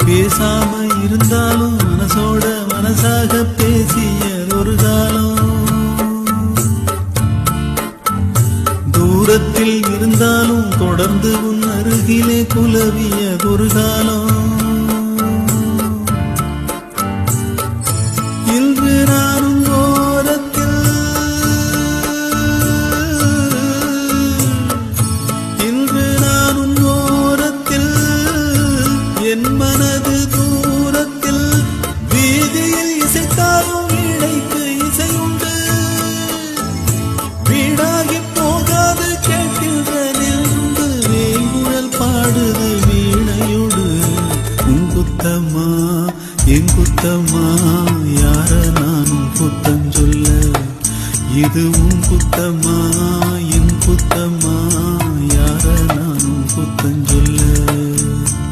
பேசாம இருந்தாலும் மனசோட மனசாக பேசிய ஒரு காலம், தூரத்தில் இருந்தாலும் தொடர்ந்து உன் அருகிலே குலவிய ஒரு காலம். இன்று நானும் ஓரத்தில், இன்று நானும் ஓரத்தில், என் மனது தூரத்தில், வீதியில் இசைத்தாலும் வீணைக்கு இசையுண்டு, வீடாகி போகாது கேட்கின்ற நெருங்கு வேங்குழல் பாடுது வீணையோடு. உன் குத்தம்மா என் குத்தம்மா, யார நானும் குத்தம் சொல்ல, இது உன் குத்தம்மா